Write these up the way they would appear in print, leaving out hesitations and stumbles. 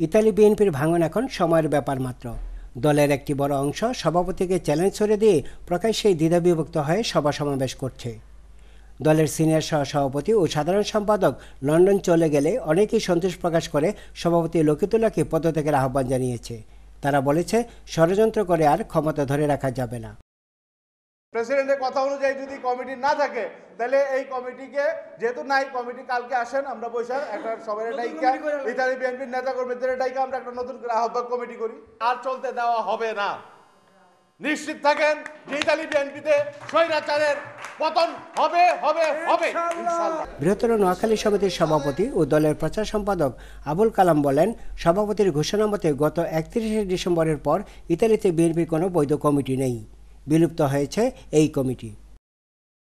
Italy বিএনপির ভাঙন এখন সময়ের ব্যাপার মাত্র। দলের একটি বড় অংশ সভাপতিকে চ্যালেঞ্জ ছড়ে দিয়ে প্রকাশ্যেই দ্বিধাবিভক্ত হয়ে সভা সমাবেশ করছে। দলের সিনিয়র সহসভাপতি ও সাধারণ সম্পাদক লন্ডন চলে গেলে অনেকেই সন্তোষ প্রকাশ করে সভাপতি লকিতুল্লাহকে পদত্যাগের আহ্বান জানিয়েছে। তারা বলেছে, ষড়যন্ত্র করে আর ক্ষমতা ধরে রাখা যাবে না। প্রেসিডেন্টের কথা অনুযায়ী যদি কমিটি না থাকে তাহলে এই কমিটিকে যেহেতু নাই, কমিটি কালকে আসেন, আমরা বৈশাখ একটা সবাই ডাইকা ইতালি বিএনপির নেতা কর্মীদের ডাইকা আমরা একটা নতুন করে আহ্বায়ক কমিটি করি। আর চলতে দেওয়া হবে না। নিশ্চিত থাকেন যে ইতালি বিএনপিতে স্বৈরাচারের পতন হবে হবে হবে ইনশাআল্লাহ। বৃহত্তর নোয়াখালী সমিতির সভাপতি ও দলের প্রচার সম্পাদক আবুল কালাম বলেন, সভাপতির ঘোষণা মতে গত 31শে ডিসেম্বরের পর ইতালিতে বিএনপির কোনো বৈধ কমিটি নেই। বিলুপ্ত হয়েছে এই কমিটি।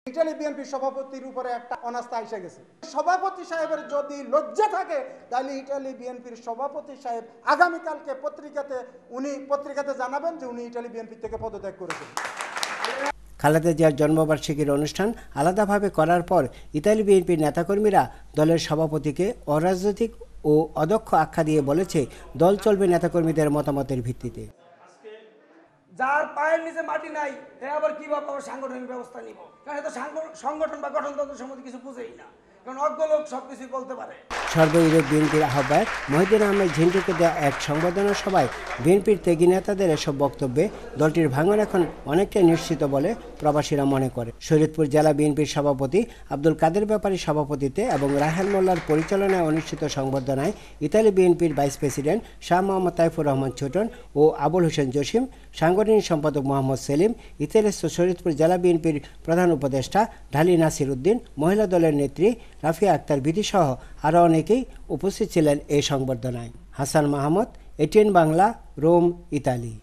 ইতালি বিএনপি সভাপতির উপরে একটা অনাস্থা এসে গেছে। সভাপতি সাহেবের যদি লজ্জা থাকে তাহলে ইতালি বিএনপির সভাপতি সাহেব আগামীকালকে পত্রিকাতে জানাবেন যে উনি ইতালি বিএনপি থেকে পদত্যাগ করেছেন। খালেদা জিয়ার জন্মবার্ষিকীর অনুষ্ঠান আলাদাভাবে করার পর ইতালি বিএনপির নেতাকর্মীরা দলের সভাপতিকে অরাজনৈতিক ও অদক্ষ আখ্যা দিয়ে বলেছে, দল চলবে নেতাকর্মীদের মতামতের ভিত্তিতে। যার পায়ের নিচে মাটি নাই সে আবার কিভাবে সাংগঠনিক ব্যবস্থা নিব? কারণ এত সংগঠন বা গঠনতন্ত্র সম্বন্ধে কিছু বুঝেই না, কারণ অজ্ঞ লোক সবকিছু বলতে পারে। সর্ব ইউরোপ বিএনপির আহ্বায়ক মহিউদ্দিন আহমেদ ঝিন্টুকে দেওয়া এক সংবর্ধনা সভায় বিএনপির ত্যাগী নেতাদের এসব বক্তব্যে দলটির ভাঙন এখন অনেকটাই নিশ্চিত বলে প্রবাসীরা মনে করে। শরীয়তপুর জেলা বিএনপির সভাপতি আব্দুল কাদের ব্যাপারীর সভাপতিত্বে এবং রায়হান মোল্লার পরিচালনায় অনুষ্ঠিত সংবর্ধনায় ইতালি বিএনপির ভাইস প্রেসিডেন্ট শাহ মোহাম্মদ তাইফুর রহমান ছোটন ও আবুল হোসেন জসিম, সাংগঠনিক সম্পাদক মোহাম্মদ সেলিম, ইতালিস্থ শরীয়তপুর জেলা বিএনপির প্রধান উপদেষ্টা ঢালী নাসির উদ্দিন, মহিলা দলের নেত্রী রাফিয়া আক্তার বিধি সহ আরও অনেকেই উপস্থিত ছিলেন এই সংবর্ধনায়। Hasan Mahmud, ATN Bangla, Rome, Italy.